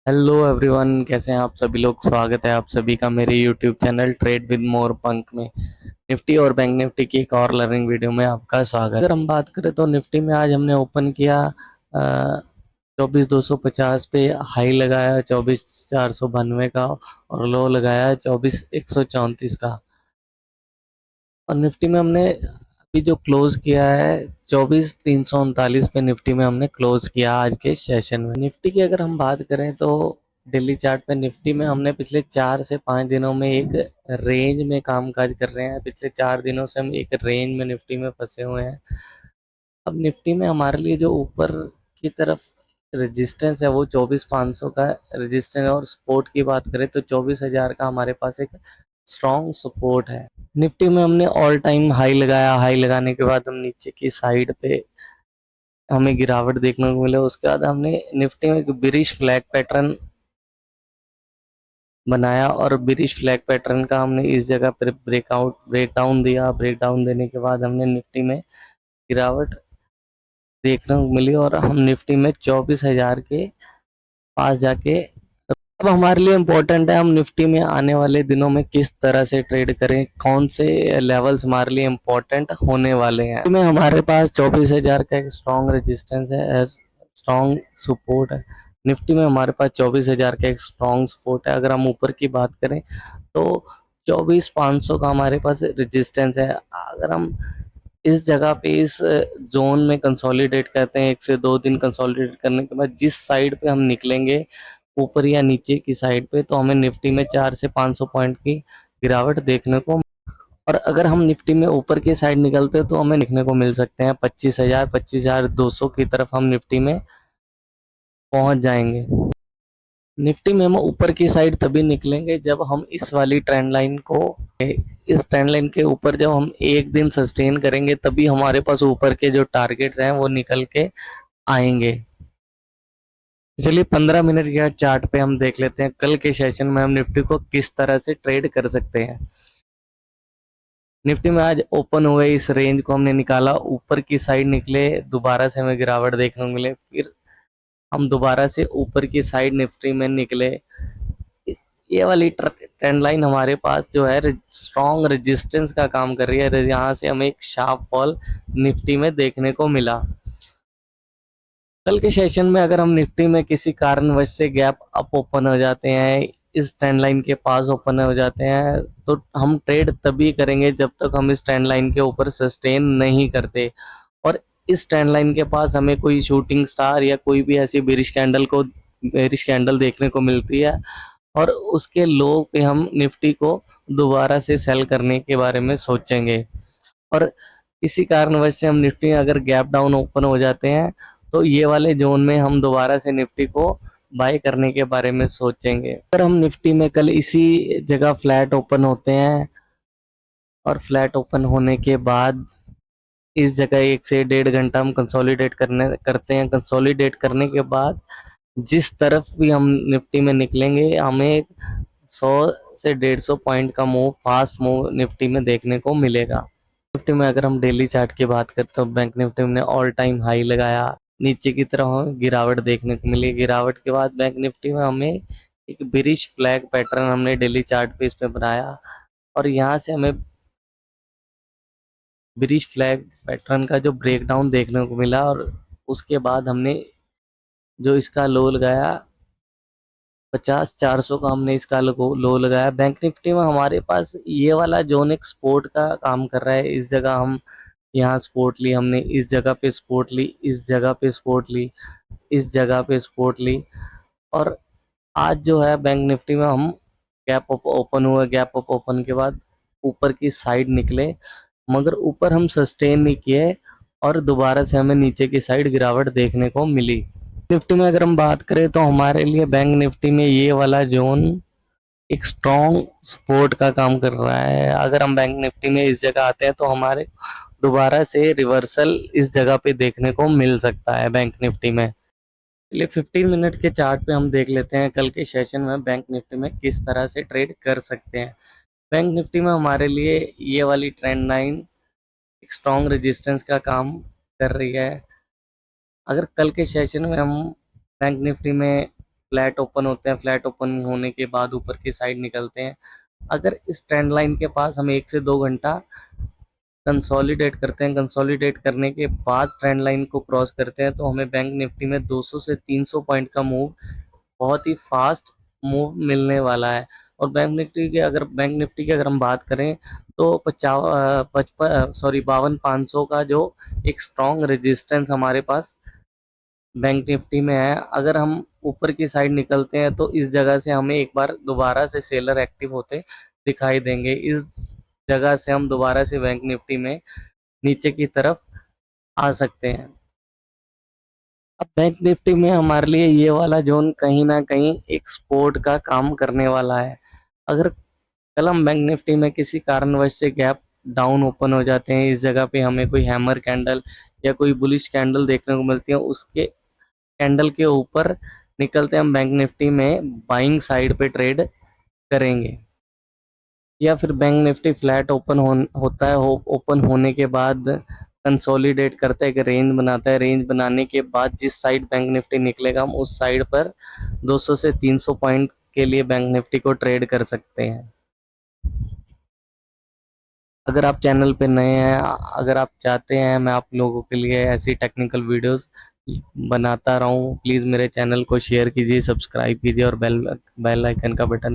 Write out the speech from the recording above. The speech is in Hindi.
हेलो एवरीवन, कैसे हैं आप सभी लोग। स्वागत है आप सभी का मेरे YouTube channel trade with more punk में। निफ्टी और बैंक निफ्टी की एक और लर्निंग वीडियो में आपका स्वागत है। अगर हम बात करें तो निफ्टी में आज हमने ओपन किया 24,250 पे, हाई लगाया 24,492 का और लो लगाया 24,134 का। और निफ्टी में हमने अभी जो क्लोज किया है 24,339 पे निफ्टी में हमने क्लोज किया आज के सेशन में। निफ्टी की अगर हम बात करें तो डेली चार्ट पे निफ्टी में हमने पिछले 4 से 5 दिनों में एक रेंज में कामकाज कर रहे हैं। पिछले 4 दिनों से हम एक रेंज में निफ्टी में फंसे हुए हैं। अब निफ्टी में हमारे लिए जो ऊपर की तरफ रेजिस्टेंस है वो 24,500 का रेजिस्टेंस है, और सपोर्ट की बात करें तो 24,000 का हमारे पास एक स्ट्रॉन्ग सपोर्ट है। निफ्टी में हमने ऑल टाइम हाई लगाया, हाई लगाने के बाद हम नीचे की साइड पे हमें गिरावट देखने को मिला। उसके बाद हमने निफ्टी में एक बिरिश फ्लैग पैटर्न बनाया, और बिरिश फ्लैग पैटर्न का हमने इस जगह पर ब्रेकडाउन दिया। ब्रेकडाउन देने के बाद हमने निफ्टी में गिरावट देखने को मिली, और हम निफ्टी में 24,000 के पास जाके। अब हमारे लिए इम्पोर्टेंट है हम निफ्टी में आने वाले दिनों में किस तरह से ट्रेड करें, कौन से लेवल्स हमारे लिए इम्पोर्टेंट होने वाले हैं। में हमारे पास 24,000 का एक स्ट्रॉन्ग रेजिस्टेंस है, स्ट्रॉन्ग सपोर्ट है। निफ्टी में हमारे पास 24,000 का एक स्ट्रॉन्ग सपोर्ट है। अगर हम ऊपर की बात करें तो 24,500 का हमारे पास रेजिस्टेंस है। अगर हम इस जगह पे इस जोन में कंसोलिडेट करते हैं, 1 से 2 दिन कंसोलिडेट करने के बाद जिस साइड पे हम निकलेंगे, ऊपर या नीचे की साइड पे, तो हमें निफ्टी में 400 से 500 पॉइंट की गिरावट देखने को। और अगर हम निफ्टी में ऊपर की साइड निकलते हैं तो हमें देखने को मिल सकते हैं 25,000 25,200 की तरफ हम निफ्टी में पहुंच जाएंगे। निफ्टी में हम ऊपर की साइड तभी निकलेंगे जब हम इस वाली ट्रेंड लाइन को, इस ट्रेंड लाइन के ऊपर जब हम एक दिन सस्टेन करेंगे, तभी हमारे पास ऊपर के जो टारगेट्स हैं वो निकल के आएंगे। चलिए 15 मिनट के चार्ट पे हम देख लेते हैं कल के सेशन में हम निफ्टी को किस तरह से ट्रेड कर सकते हैं। निफ्टी में आज ओपन हुए इस रेंज को हमने निकाला, ऊपर की साइड निकले, दोबारा से हमें गिरावट देखने को मिले, फिर हम दोबारा से ऊपर की साइड निफ्टी में निकले। ये वाली ट्रेंड लाइन हमारे पास जो है स्ट्रॉन्ग रेजिस्टेंस का काम कर रही है। यहाँ से हमें एक शार्प फॉल निफ्टी में देखने को मिला। कल के सेशन में अगर हम निफ्टी में किसी कारणवश से गैप अप ओपन हो जाते हैं, इस ट्रेंड लाइन के पास ओपन हो जाते हैं, तो हम ट्रेड तभी करेंगे जब तक हम इस ट्रेंड लाइन के ऊपर सस्टेन नहीं करते। और इस ट्रेंड लाइन के पास हमें कोई शूटिंग स्टार या कोई भी ऐसी बेरिश कैंडल देखने को मिलती है, और उसके लो पे हम निफ्टी को दोबारा से सेल करने के बारे में सोचेंगे। और किसी कारणवश से हम निफ्टी अगर गैप डाउन ओपन हो जाते हैं, तो ये वाले जोन में हम दोबारा से निफ्टी को बाय करने के बारे में सोचेंगे। अगर हम निफ्टी में कल इसी जगह फ्लैट ओपन होते हैं, और फ्लैट ओपन होने के बाद इस जगह 1 से 1.5 घंटा हम करते हैं। कंसोलिडेट करने के बाद जिस तरफ भी हम निफ्टी में निकलेंगे, हमें 100 से 150 पॉइंट का मूव, फास्ट मूव निफ्टी में देखने को मिलेगा। निफ्टी में अगर हम डेली चार्ट की बात करें तो बैंक निफ्टी ने ऑल टाइम हाई लगाया, नीचे की तरफ हमें गिरावट देखने को मिली। गिरावट के बाद बैंक निफ्टी में हमें एक बिरिश फ्लैग पैटर्न हमने डेली चार्ट पे इस पे बनाया, और यहाँ से हमें ब्रिज फ्लैग पैटर्न का जो ब्रेकडाउन देखने को मिला, और उसके बाद हमने जो इसका लो लगाया 50,400 का, हमने इसका लो लगाया। बैंक निफ्टी में हमारे पास ये वाला जोन एक सपोर्ट का काम कर रहा है। इस जगह हम यहाँ सपोर्ट ली हमने, इस जगह पे सपोर्ट ली, इस जगह पे सपोर्ट ली, इस जगह पे सपोर्ट ली। और आज जो है बैंक निफ्टी में हम गैप अप ओपन हुआ, गैप अप ओपन के बाद ऊपर की साइड निकले, मगर ऊपर हम सस्टेन नहीं किए, और दोबारा से हमें नीचे की साइड गिरावट देखने को मिली। निफ्टी में अगर हम बात करें तो हमारे लिए बैंक निफ्टी में ये वाला जोन एक स्ट्रॉन्ग सपोर्ट का काम कर रहा है। अगर हम बैंक निफ्टी में इस जगह आते हैं तो हमारे दोबारा से रिवर्सल इस जगह पे देखने को मिल सकता है बैंक निफ्टी में। चलिए 15 मिनट के चार्ट पे हम देख लेते हैं कल के सेशन में बैंक निफ्टी में किस तरह से ट्रेड कर सकते हैं। बैंक निफ्टी में हमारे लिए ये वाली ट्रेंड लाइन एक स्ट्रॉन्ग रेजिस्टेंस का काम कर रही है। अगर कल के सेशन में हम बैंक निफ्टी में फ्लैट ओपन होते हैं, फ्लैट ओपन होने के बाद ऊपर की साइड निकलते हैं। अगर इस ट्रेंड लाइन के पास हम 1 से 2 घंटा कंसोलिडेट करते हैं, कंसोलिडेट करने के बाद ट्रेंड लाइन को क्रॉस करते हैं, तो हमें बैंक निफ्टी में 200 से 300 पॉइंट का मूव, बहुत ही फास्ट मूव मिलने वाला है। और बैंक निफ्टी की अगर हम बात करें तो 52,500 का जो एक स्ट्रॉन्ग रेजिस्टेंस हमारे पास बैंक निफ्टी में है। अगर हम ऊपर की साइड निकलते हैं तो इस जगह से हमें एक बार दोबारा से सेलर एक्टिव होते दिखाई देंगे। इस जगह से हम दोबारा से बैंक निफ्टी में नीचे की तरफ आ सकते हैं। अब बैंक निफ्टी में हमारे लिए ये वाला जोन कहीं ना कहीं एक सपोर्ट का काम करने वाला है। अगर कल हम बैंक निफ्टी में किसी कारणवश से गैप डाउन ओपन हो जाते हैं, इस जगह पे हमें कोई हैमर कैंडल या कोई बुलिश कैंडल देखने को मिलती है, उसके कैंडल के ऊपर निकलते हम बैंक निफ्टी में बाइंग साइड पे ट्रेड करेंगे। या फिर बैंक निफ्टी फ्लैट होता है, ओपन होने के बाद कंसोलिडेट करता है, एक रेंज बनाता है, रेंज बनाने के बाद जिस साइड बैंक निफ्टी निकलेगा हम उस साइड पर 200 से 300 पॉइंट के लिए बैंक निफ्टी को ट्रेड कर सकते हैं। अगर आप चैनल पे नए हैं, अगर आप चाहते हैं मैं आप लोगों के लिए ऐसी टेक्निकल वीडियोस बनाता रहूं, प्लीज़ मेरे चैनल को शेयर कीजिए, सब्सक्राइब कीजिए और बेल बेल आइकन का बटन